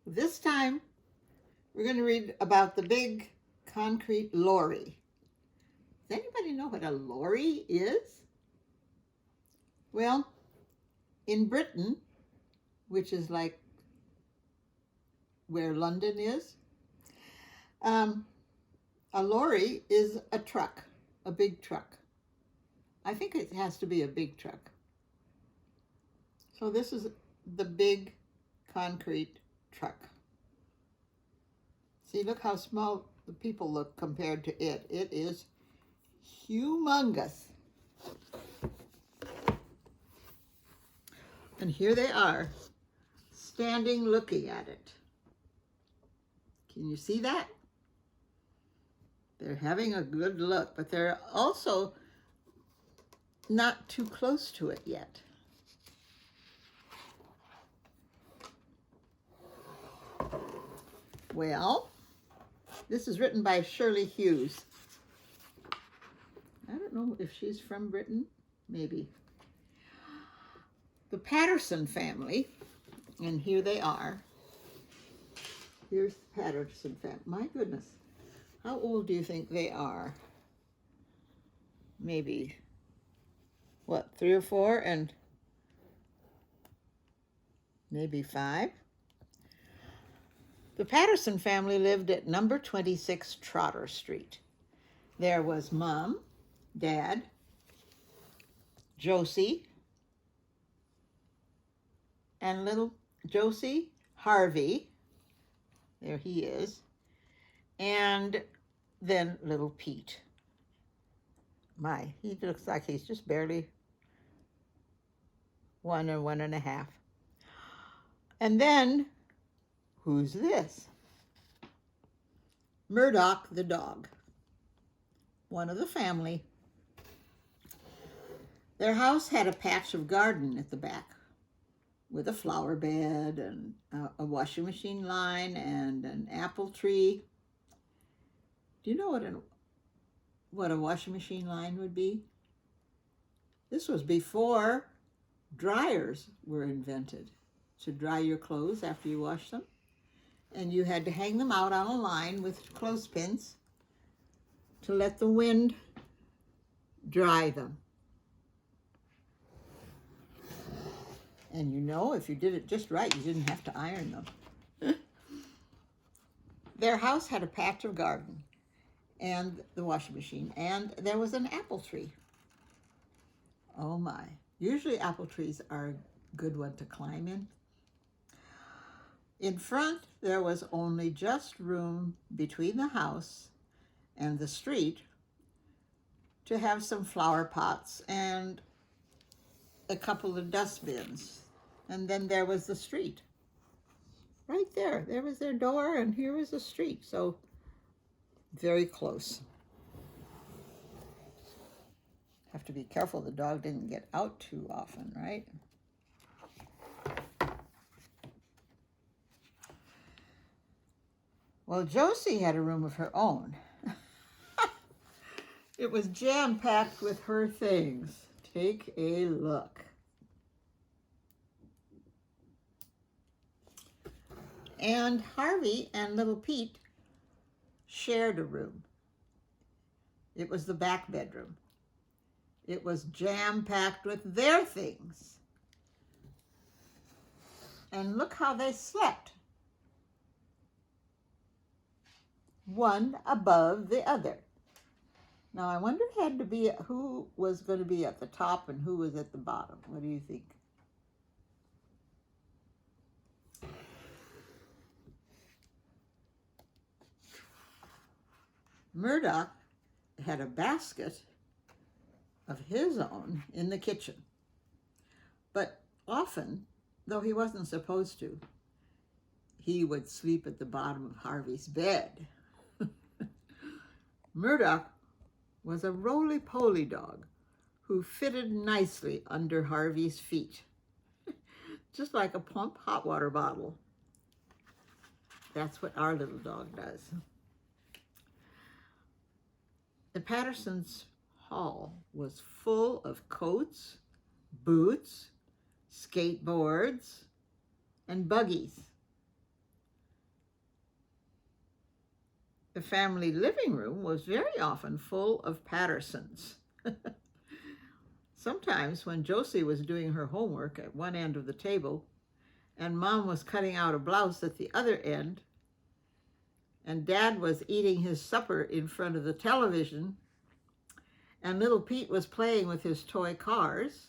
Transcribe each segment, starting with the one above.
This time we're going to read about the big concrete lorry. Does anybody know what a lorry is? Well, in Britain, which is like where London is, um, a lorry is a truck, a big truck. I think it has to be a big truck. So this is the big concrete truck. See, look how small the people look compared to it. It is humongous. And here they are, standing looking at it. Can you see that? They're having a good look, but they're also not too close to it yet. Well, this is written by Shirley Hughes. I don't know if she's from Britain, maybe. The Patterson family, and here they are. Here's the Patterson family. My goodness, how old do you think they are? Maybe, what, 3 or 4 and maybe 5? The Patterson family lived at number 26 Trotter Street. There was Mom, Dad, Josie, and little Josie, Harvey, there he is, and then little Pete. My, he looks like he's just barely 1 or 1.5. And then, who's this? Murdoch the dog, one of the family. Their house had a patch of garden at the back with a flower bed and a washing machine line and an apple tree. Do you know what a washing machine line would be? This was before dryers were invented to dry your clothes after you wash them. And you had to hang them out on a line with clothespins to let the wind dry them. And you know, if you did it just right, you didn't have to iron them. Their house had a patch of garden and the washing machine, and there was an apple tree. Oh my. Usually apple trees are a good one to climb in. In front, there was only just room between the house and the street to have some flower pots and a couple of dustbins. And then there was the street. Right there. There was their door, and here was the street. So very close. Have to be careful the dog didn't get out too often, right? Well, Josie had a room of her own. It was jam-packed with her things. Take a look. And Harvey and little Pete shared a room. It was the back bedroom. It was jam-packed with their things. And look how they slept. One above the other. Now I wonder had to be who was going to be at the top and who was at the bottom. What do you think? Murdoch had a basket of his own in the kitchen. But often, though he wasn't supposed to, he would sleep at the bottom of Harvey's bed. Murdoch was a roly-poly dog who fitted nicely under Harvey's feet, just like a plump hot water bottle. That's what our little dog does. The Pattersons' hall was full of coats, boots, skateboards, and buggies. The family living room was very often full of Pattersons. Sometimes when Josie was doing her homework at one end of the table and Mom was cutting out a blouse at the other end and Dad was eating his supper in front of the television and little Pete was playing with his toy cars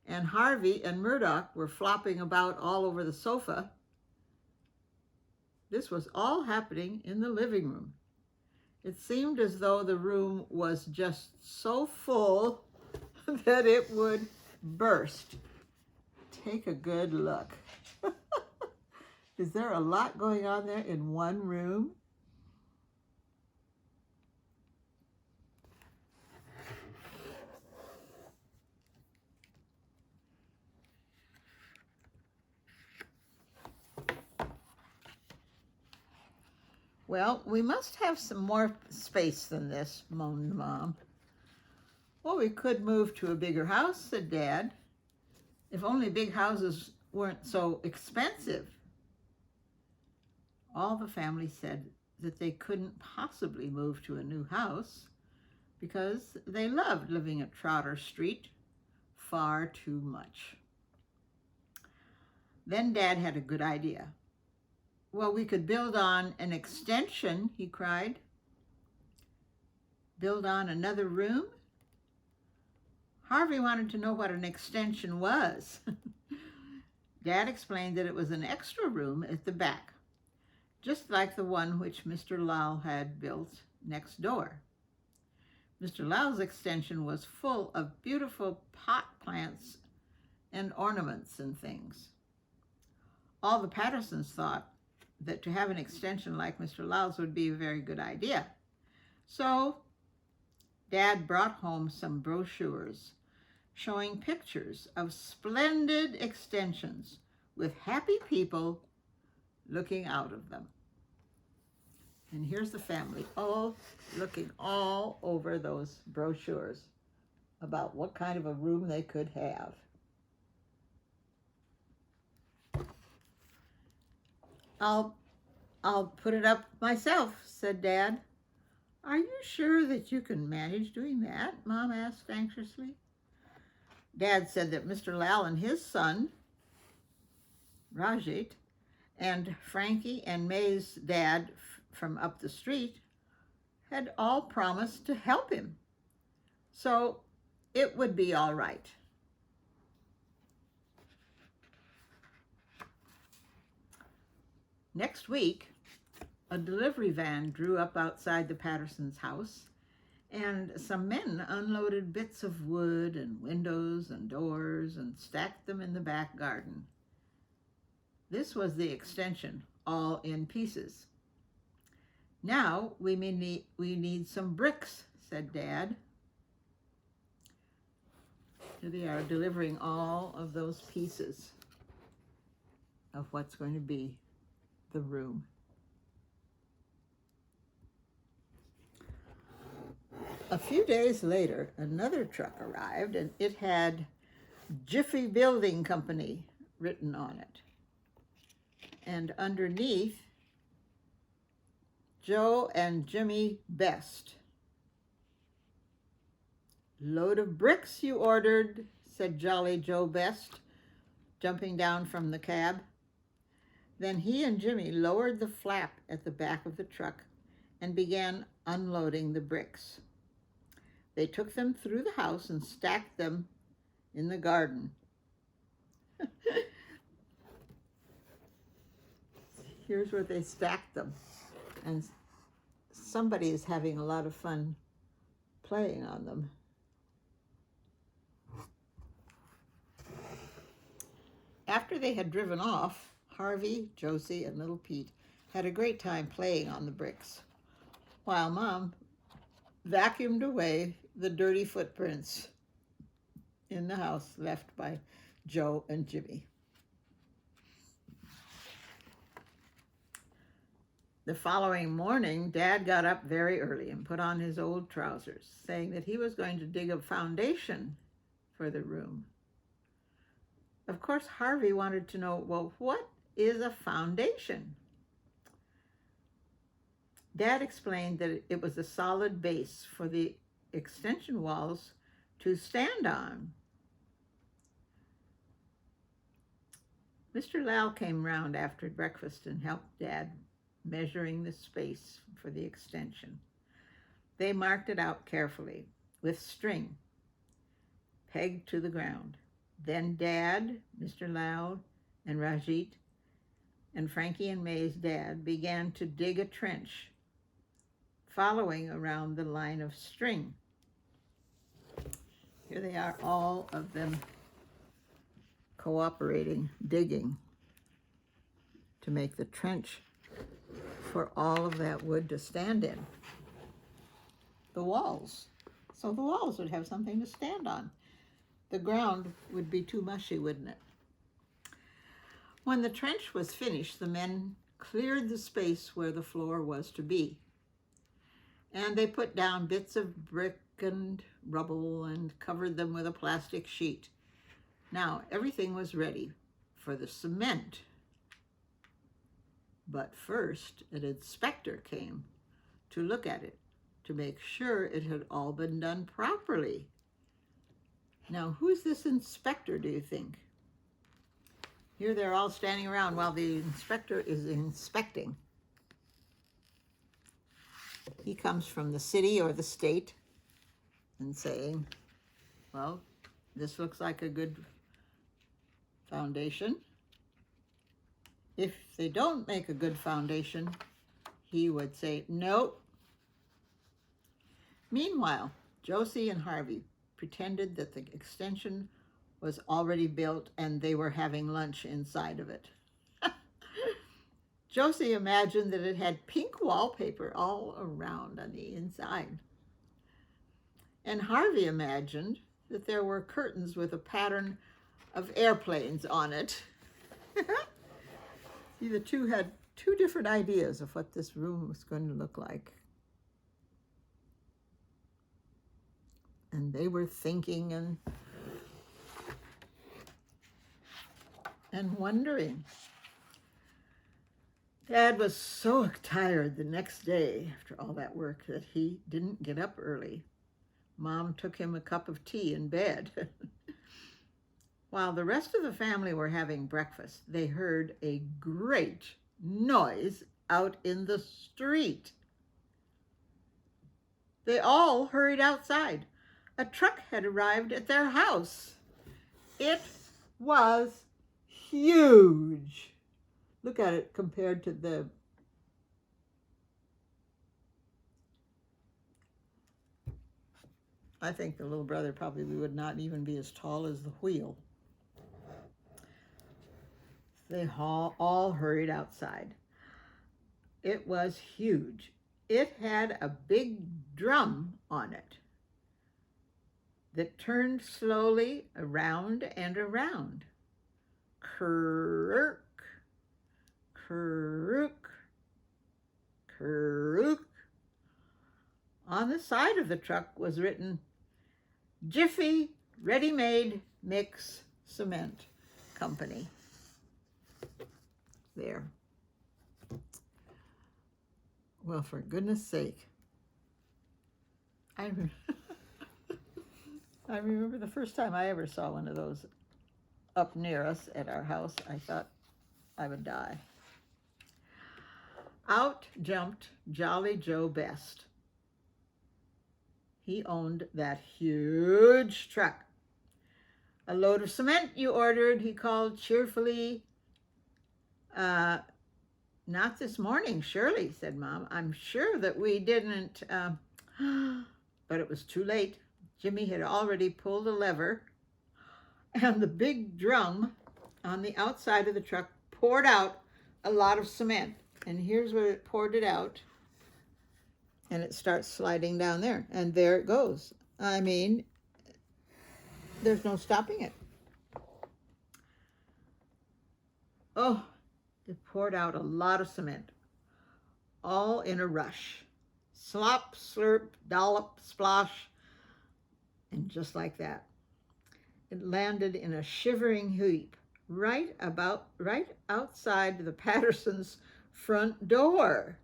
and Harvey and Murdoch were flopping about all over the sofa, this was all happening in the living room. It seemed as though the room was just so full that it would burst. Take a good look. Is there a lot going on there in one room? Well, we must have some more space than this, moaned Mom. Well, we could move to a bigger house, said Dad. If only big houses weren't so expensive. All the family said that they couldn't possibly move to a new house because they loved living at Trotter Street far too much. Then Dad had a good idea. Well, we could build on an extension, he cried. Build on another room? Harvey wanted to know what an extension was. Dad explained that it was an extra room at the back, just like the one which Mr. Lowell had built next door. Mr. Lowell's extension was full of beautiful pot plants and ornaments and things. All the Pattersons thought that to have an extension like Mr. Lowell's would be a very good idea. So Dad brought home some brochures showing pictures of splendid extensions with happy people looking out of them. And here's the family all looking all over those brochures about what kind of a room they could have. I'll put it up myself, said Dad. Are you sure that you can manage doing that? Mom asked anxiously. Dad said that Mr. Lowell and his son, Rajat, and Frankie and May's dad from up the street had all promised to help him. So it would be all right. Next week, a delivery van drew up outside the Pattersons' house, and some men unloaded bits of wood and windows and doors and stacked them in the back garden. This was the extension, all in pieces. Now we need some bricks, said Dad. Here they are delivering all of those pieces of what's going to be the room. A few days later, another truck arrived, and it had Jiffy Building Company written on it. And underneath, Joe and Jimmy Best. Load of bricks you ordered, said Jolly Joe Best, jumping down from the cab. Then he and Jimmy lowered the flap at the back of the truck and began unloading the bricks. They took them through the house and stacked them in the garden. Here's where they stacked them. And somebody is having a lot of fun playing on them. After they had driven off, Harvey, Josie, and little Pete had a great time playing on the bricks, while Mom vacuumed away the dirty footprints in the house left by Joe and Jimmy. The following morning, Dad got up very early and put on his old trousers, saying that he was going to dig a foundation for the room. Of course, Harvey wanted to know, well, what is a foundation? Dad explained that it was a solid base for the extension walls to stand on. Mr. Lau came round after breakfast and helped Dad measuring the space for the extension. They marked it out carefully with string pegged to the ground. Then Dad, Mr. Lau, and Rajit, and Frankie and May's dad began to dig a trench, following around the line of string. Here they are, all of them cooperating, digging to make the trench for all of that wood to stand in. The walls. So the walls would have something to stand on. The ground would be too mushy, wouldn't it? When the trench was finished, the men cleared the space where the floor was to be. And they put down bits of brick and rubble and covered them with a plastic sheet. Now, everything was ready for the cement. But first, an inspector came to look at it, to make sure it had all been done properly. Now, who's this inspector, do you think? Here they're all standing around while the inspector is inspecting. He comes from the city or the state and saying, well, this looks like a good foundation. If they don't make a good foundation, he would say, no. Meanwhile, Josie and Harvey pretended that the extension was already built and they were having lunch inside of it. Josie imagined that it had pink wallpaper all around on the inside. And Harvey imagined that there were curtains with a pattern of airplanes on it. See, the two had two different ideas of what this room was going to look like. And they were thinking and wondering. Dad was so tired the next day after all that work that he didn't get up early. Mom took him a cup of tea in bed. While the rest of the family were having breakfast, they heard a great noise out in the street. They all hurried outside. A truck had arrived at their house. It was huge. Look at it compared to the I think the little brother probably would not even be as tall as the wheel. They all hurried outside. It was huge. It had a big drum on it that turned slowly around and around. Kirk, Kirk, Kirk. On the side of the truck was written, Jiffy Ready-Made Mix Cement Company. There. Well, for goodness sake. I remember the first time I ever saw one of those up near us at our house. I thought I would die. Out jumped Jolly Joe Best. He owned that huge truck. A load of cement you ordered, he called cheerfully. Not this morning, Shirley, said Mom. I'm sure that we didn't, but it was too late. Jimmy had already pulled a lever, and the big drum on the outside of the truck poured out a lot of cement. And here's where it poured it out. And it starts sliding down there. And there it goes. I mean, there's no stopping it. Oh, it poured out a lot of cement. All in a rush. Slop, slurp, dollop, splosh. And just like that, it landed in a shivering heap right outside the Pattersons' front door.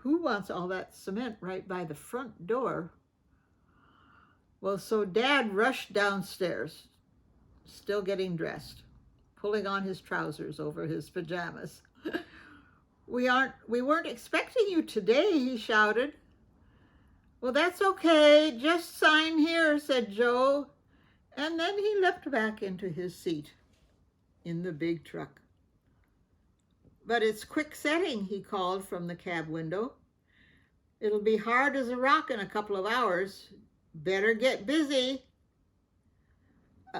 Who wants all that cement right by the front door? Well, so Dad rushed downstairs, still getting dressed, pulling on his trousers over his pajamas. We weren't expecting you today, he shouted. Well, that's okay. Just sign here, said Joe. And then he leapt back into his seat in the big truck. But it's quick setting, he called from the cab window. It'll be hard as a rock in a couple of hours. Better get busy.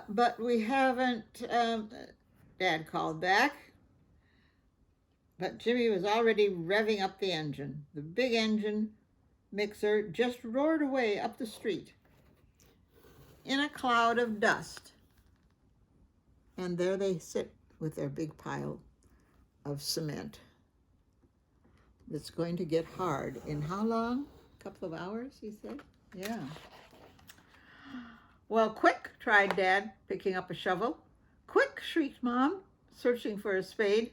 But we haven't, Dad called back. But Jimmy was already revving up the engine. The big engine mixer just roared away up the street in a cloud of dust. And there they sit with their big pile of cement. It's going to get hard. In how long? A couple of hours, he said? Yeah. Well, quick, cried Dad, picking up a shovel. Quick, shrieked Mom, searching for a spade.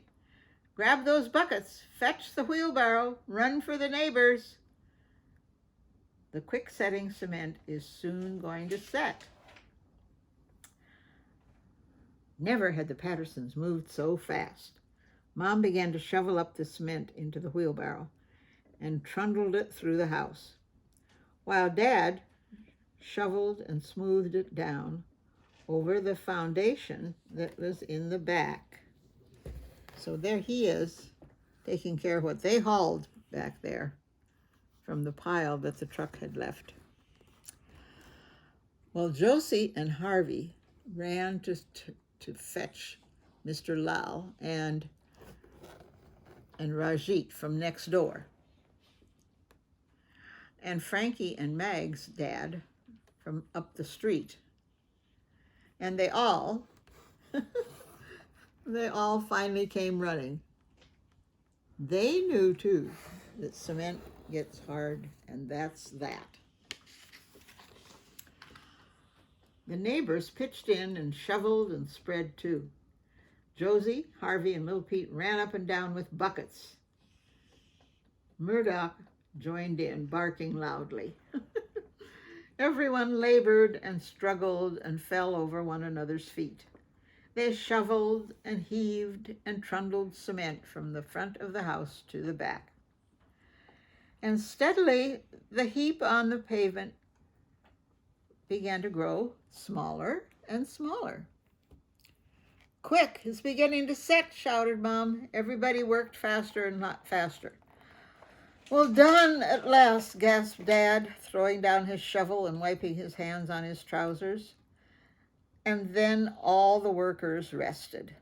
Grab those buckets, fetch the wheelbarrow, run for the neighbors. The quick setting cement is soon going to set. Never had the Pattersons moved so fast. Mom began to shovel up the cement into the wheelbarrow and trundled it through the house, while Dad shoveled and smoothed it down over the foundation that was in the back. So there he is, taking care of what they hauled back there from the pile that the truck had left. Well, Josie and Harvey ran to fetch Mr. Lal and Rajit from next door, and Frankie and Mag's dad from up the street. And they all finally came running. They knew too that cement gets hard, and that's that. The neighbors pitched in and shoveled and spread too. Josie, Harvey, and Little Pete ran up and down with buckets. Murdoch joined in, barking loudly. Everyone labored and struggled and fell over one another's feet. They shoveled and heaved and trundled cement from the front of the house to the back. And steadily, the heap on the pavement began to grow smaller and smaller. Quick, it's beginning to set, shouted Mom. Everybody worked faster and not faster. Well, done at last, gasped Dad, throwing down his shovel and wiping his hands on his trousers. And then all the workers rested.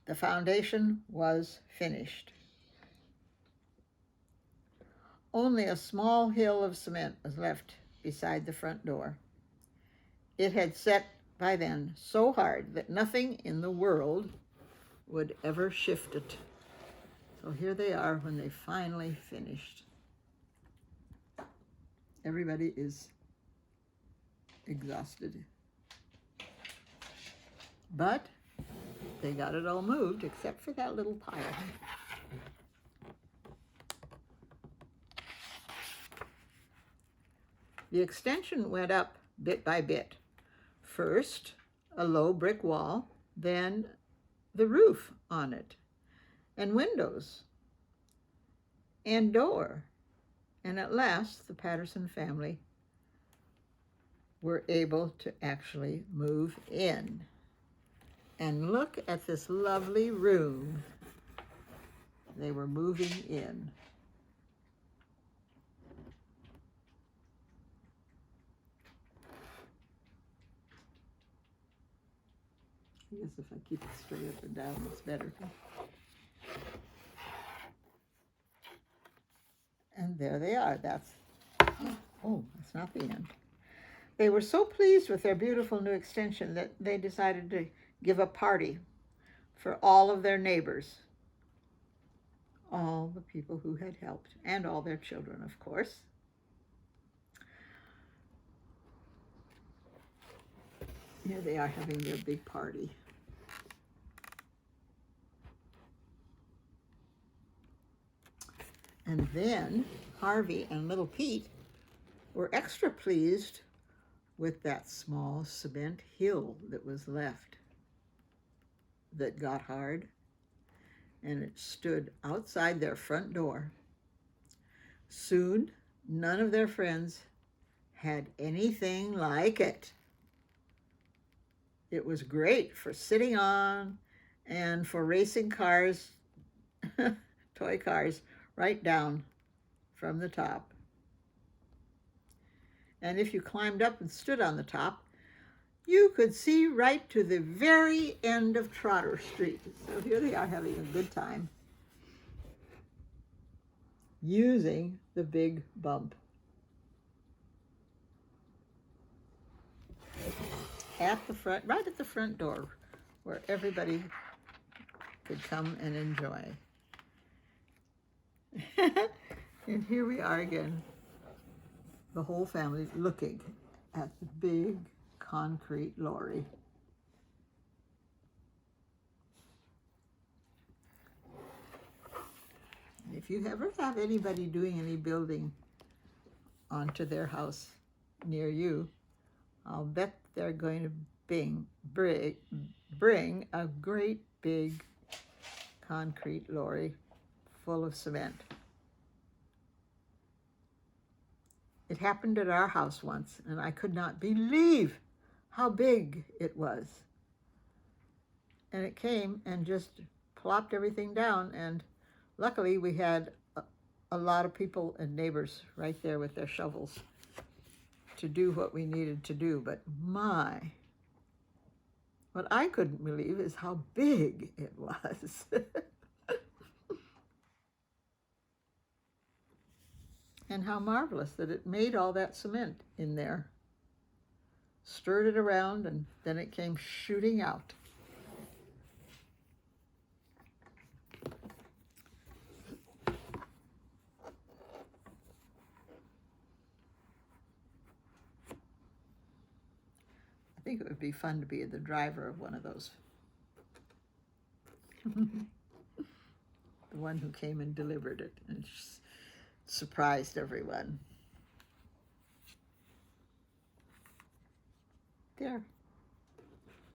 The foundation was finished. Only a small hill of cement was left beside the front door. It had set by then so hard that nothing in the world would ever shift it. So here they are when they finally finished. Everybody is exhausted. But they got it all moved except for that little pile. The extension went up bit by bit. First, a low brick wall, then the roof on it, and windows, and door. And at last, the Patterson family were able to actually move in. And look at this lovely room. They were moving in. I guess if I keep it straight up and down, it's better. And there they are. That's not the end. They were so pleased with their beautiful new extension that they decided to give a party for all of their neighbors, all the people who had helped, and all their children, of course. Here they are having their big party. And then Harvey and little Pete were extra pleased with that small cement hill that was left that got hard, and it stood outside their front door. Soon, none of their friends had anything like it. It was great for sitting on and for racing cars, toy cars, right down from the top. And if you climbed up and stood on the top, you could see right to the very end of Trotter Street. So here they are having a good time using the big bump. At the front, right at the front door, where everybody could come and enjoy. And here we are again, the whole family looking at the big concrete lorry. If you ever have anybody doing any building onto their house near you, I'll bet they're going to bring a great big concrete lorry full of cement. It happened at our house once, and I could not believe how big it was. And it came and just plopped everything down, and luckily we had a lot of people and neighbors right there with their shovels to do what we needed to do. But what I couldn't believe is how big it was. And how marvelous that it made all that cement in there. Stirred it around, and then it came shooting out. I think it would be fun to be the driver of one of those. The one who came and delivered it and surprised everyone. There.